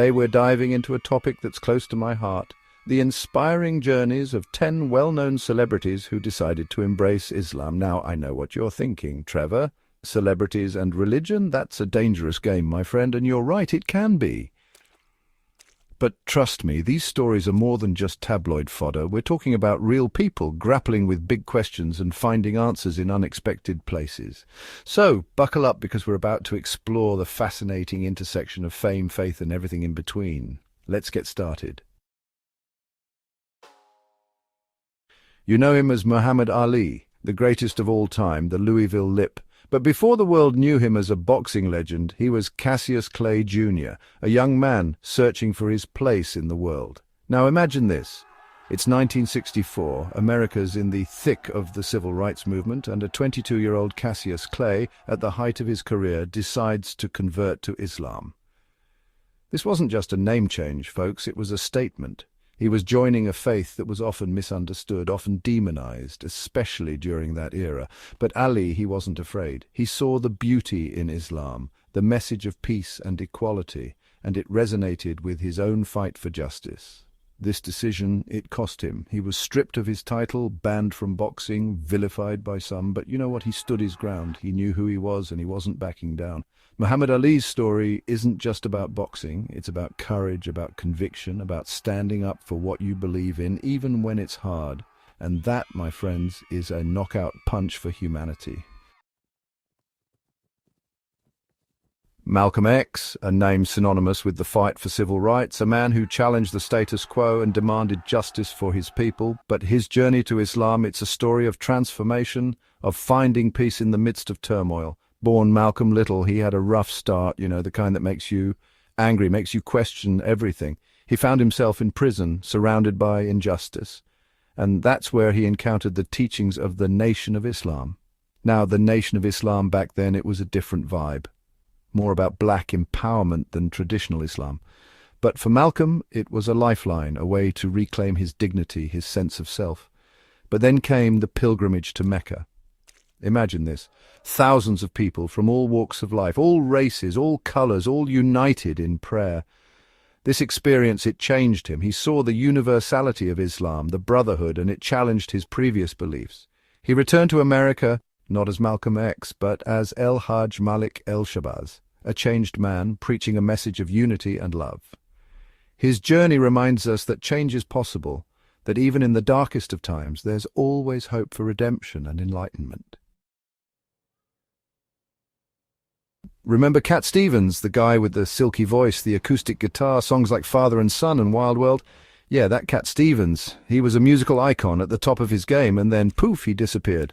Today we're diving into a topic that's close to my heart, the inspiring journeys of 10 well-known celebrities who decided to embrace Islam. Now, I know what you're thinking, Trevor. Celebrities and religion? That's a dangerous game, my friend, and you're right, it can be. But trust me, these stories are more than just tabloid fodder. We're talking about real people grappling with big questions and finding answers in unexpected places. So, buckle up because we're about to explore the fascinating intersection of fame, faith, and everything in between. Let's get started. You know him as Muhammad Ali, the greatest of all time, the Louisville Lip. But before the world knew him as a boxing legend, he was Cassius Clay Jr., a young man searching for his place in the world. Now imagine this. It's 1964, America's in the thick of the civil rights movement, and a 22-year-old Cassius Clay, at the height of his career, decides to convert to Islam. This wasn't just a name change, folks, it was a statement. He was joining a faith that was often misunderstood, often demonized, especially during that era. But Ali, he wasn't afraid. He saw the beauty in Islam, the message of peace and equality, and it resonated with his own fight for justice. This decision, it cost him. He was stripped of his title, banned from boxing, vilified by some, but you know what? He stood his ground. He knew who he was, and he wasn't backing down. Muhammad Ali's story isn't just about boxing. It's about courage, about conviction, about standing up for what you believe in, even when it's hard. And that, my friends, is a knockout punch for humanity. Malcolm X, a name synonymous with the fight for civil rights, a man who challenged the status quo and demanded justice for his people. But his journey to Islam, it's a story of transformation, of finding peace in the midst of turmoil. Born Malcolm Little, he had a rough start, the kind that makes you angry, makes you question everything. He found himself in prison, surrounded by injustice. And that's where he encountered the teachings of the Nation of Islam. Now, the Nation of Islam back then, it was a different vibe. More about black empowerment than traditional Islam. But for Malcolm, it was a lifeline, a way to reclaim his dignity, his sense of self. But then came the pilgrimage to Mecca. Imagine this. Thousands of people from all walks of life, all races, all colors, all united in prayer. This experience, it changed him. He saw the universality of Islam, the brotherhood, and it challenged his previous beliefs. He returned to America, not as Malcolm X, but as El-Hajj Malik El-Shabazz, a changed man preaching a message of unity and love. His journey reminds us that change is possible, that even in the darkest of times, there's always hope for redemption and enlightenment. Remember Cat Stevens, the guy with the silky voice, the acoustic guitar, songs like Father and Son and Wild World? Yeah, that Cat Stevens. He was a musical icon at the top of his game, and then poof, he disappeared.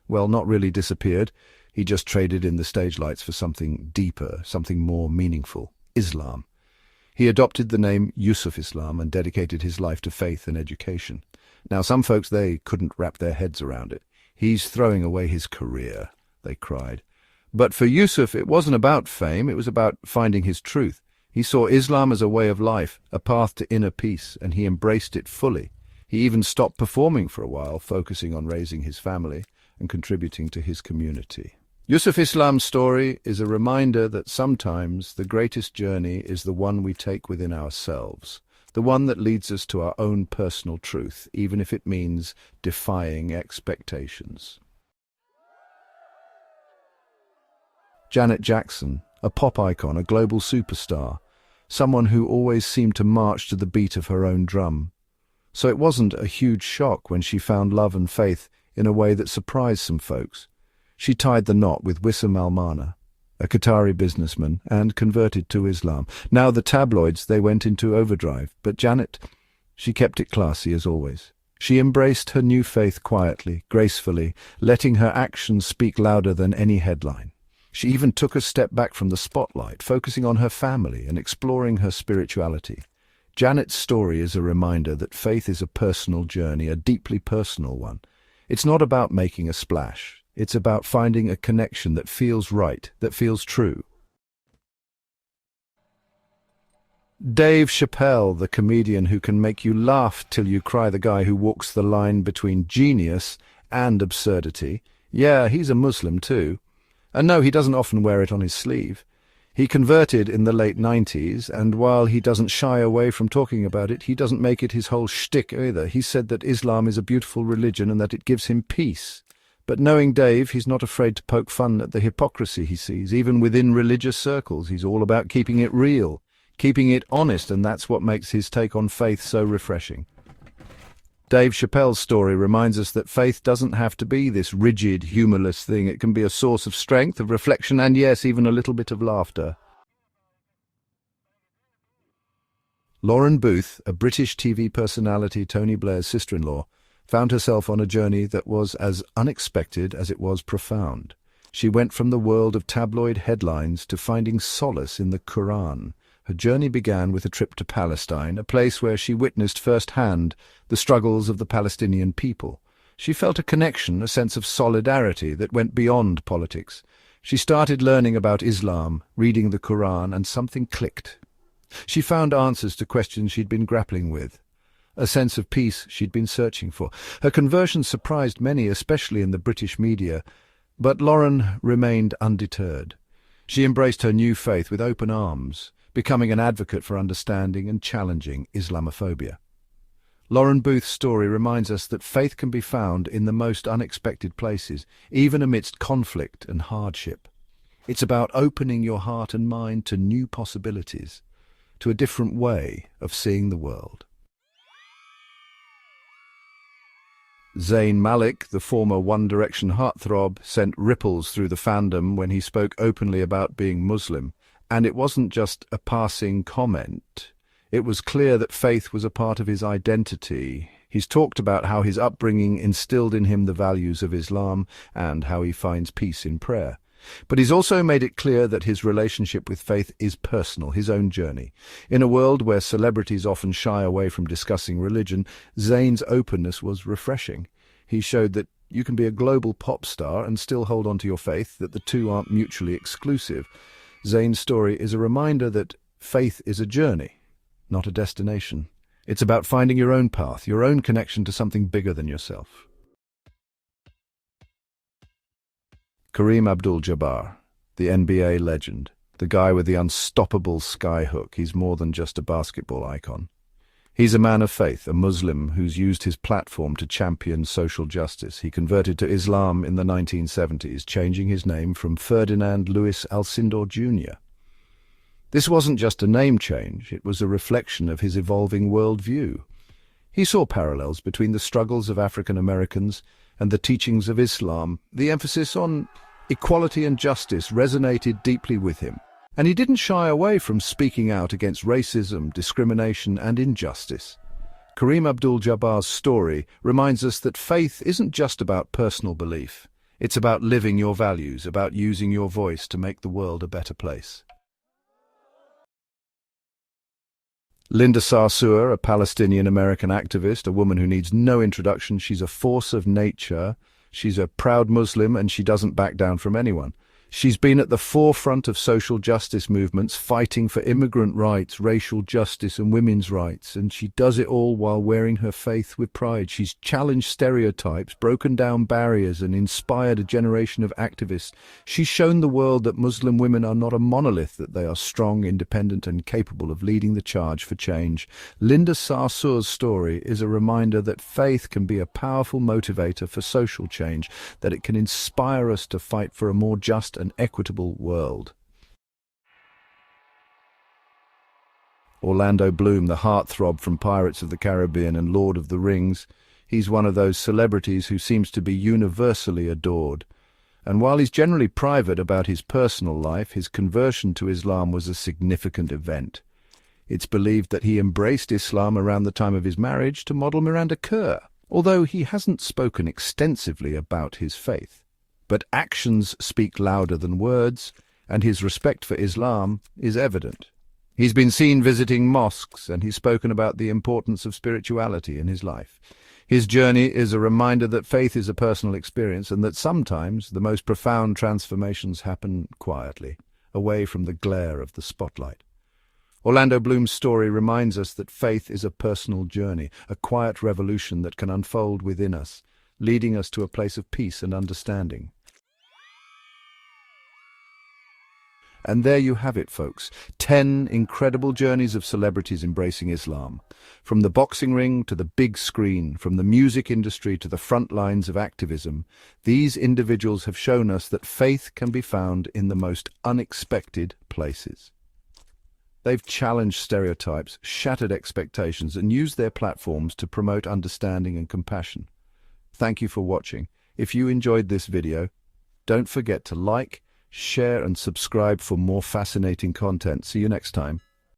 Well, not really disappeared. He just traded in the stage lights for something deeper, something more meaningful. Islam. He adopted the name Yusuf Islam and dedicated his life to faith and education. Now, some folks, they couldn't wrap their heads around it. He's throwing away his career, they cried. But for Yusuf, it wasn't about fame, it was about finding his truth. He saw Islam as a way of life, a path to inner peace, and he embraced it fully. He even stopped performing for a while, focusing on raising his family and contributing to his community. Yusuf Islam's story is a reminder that sometimes the greatest journey is the one we take within ourselves, the one that leads us to our own personal truth, even if it means defying expectations. Janet Jackson, a pop icon, a global superstar, someone who always seemed to march to the beat of her own drum. So it wasn't a huge shock when she found love and faith in a way that surprised some folks. She tied the knot with Wissam Al-Mana, a Qatari businessman, and converted to Islam. Now the tabloids, they went into overdrive, but Janet, she kept it classy as always. She embraced her new faith quietly, gracefully, letting her actions speak louder than any headline. She even took a step back from the spotlight, focusing on her family and exploring her spirituality. Janet's story is a reminder that faith is a personal journey, a deeply personal one. It's not about making a splash. It's about finding a connection that feels right, that feels true. Dave Chappelle, the comedian who can make you laugh till you cry, the guy who walks the line between genius and absurdity. Yeah, he's a Muslim too. And no, he doesn't often wear it on his sleeve. He converted in the late 90s, and while he doesn't shy away from talking about it, he doesn't make it his whole shtick either. He said that Islam is a beautiful religion and that it gives him peace. But knowing Dave, he's not afraid to poke fun at the hypocrisy he sees. Even within religious circles, he's all about keeping it real, keeping it honest, and that's what makes his take on faith so refreshing. Dave Chappelle's story reminds us that faith doesn't have to be this rigid, humorless thing. It can be a source of strength, of reflection, and yes, even a little bit of laughter. Lauren Booth, a British TV personality, Tony Blair's sister-in-law, found herself on a journey that was as unexpected as it was profound. She went from the world of tabloid headlines to finding solace in the Quran. Her journey began with a trip to Palestine, a place where she witnessed firsthand the struggles of the Palestinian people. She felt a connection, a sense of solidarity that went beyond politics. She started learning about Islam, reading the Quran, and something clicked. She found answers to questions she'd been grappling with, a sense of peace she'd been searching for. Her conversion surprised many, especially in the British media, but Lauren remained undeterred. She embraced her new faith with open arms, becoming an advocate for understanding and challenging Islamophobia. Lauren Booth's story reminds us that faith can be found in the most unexpected places, even amidst conflict and hardship. It's about opening your heart and mind to new possibilities, to a different way of seeing the world. Zayn Malik, the former One Direction heartthrob, sent ripples through the fandom when he spoke openly about being Muslim. And it wasn't just a passing comment. It was clear that faith was a part of his identity. He's talked about how his upbringing instilled in him the values of Islam and how he finds peace in prayer. But he's also made it clear that his relationship with faith is personal, his own journey. In a world where celebrities often shy away from discussing religion, Zayn's openness was refreshing. He showed that you can be a global pop star and still hold on to your faith, that the two aren't mutually exclusive. Zayn's story is a reminder that faith is a journey, not a destination. It's about finding your own path, your own connection to something bigger than yourself. Kareem Abdul-Jabbar, the NBA legend, the guy with the unstoppable skyhook. He's more than just a basketball icon. He's a man of faith, a Muslim who's used his platform to champion social justice. He converted to Islam in the 1970s, changing his name from Ferdinand Louis Alcindor Jr. This wasn't just a name change, it was a reflection of his evolving worldview. He saw parallels between the struggles of African Americans and the teachings of Islam. The emphasis on equality and justice resonated deeply with him. And he didn't shy away from speaking out against racism, discrimination, and injustice. Kareem Abdul-Jabbar's story reminds us that faith isn't just about personal belief. It's about living your values, about using your voice to make the world a better place. Linda Sarsour, a Palestinian-American activist, a woman who needs no introduction. She's a force of nature. She's a proud Muslim, and she doesn't back down from anyone. She's been at the forefront of social justice movements, fighting for immigrant rights, racial justice, and women's rights, and she does it all while wearing her faith with pride. She's challenged stereotypes, broken down barriers, and inspired a generation of activists. She's shown the world that Muslim women are not a monolith, that they are strong, independent, and capable of leading the charge for change. Linda Sarsour's story is a reminder that faith can be a powerful motivator for social change, that it can inspire us to fight for a more just and equitable world. Orlando Bloom, the heartthrob from Pirates of the Caribbean and Lord of the Rings, he's one of those celebrities who seems to be universally adored. And while he's generally private about his personal life, his conversion to Islam was a significant event. It's believed that he embraced Islam around the time of his marriage to model Miranda Kerr, although he hasn't spoken extensively about his faith. But actions speak louder than words, and his respect for Islam is evident. He's been seen visiting mosques, and he's spoken about the importance of spirituality in his life. His journey is a reminder that faith is a personal experience, and that sometimes the most profound transformations happen quietly, away from the glare of the spotlight. Orlando Bloom's story reminds us that faith is a personal journey, a quiet revolution that can unfold within us, leading us to a place of peace and understanding. And there you have it, folks. 10 incredible journeys of celebrities embracing Islam. From the boxing ring to the big screen, from the music industry to the front lines of activism, these individuals have shown us that faith can be found in the most unexpected places. They've challenged stereotypes, shattered expectations, and used their platforms to promote understanding and compassion. Thank you for watching. If you enjoyed this video, don't forget to like, share, and subscribe for more fascinating content. See you next time.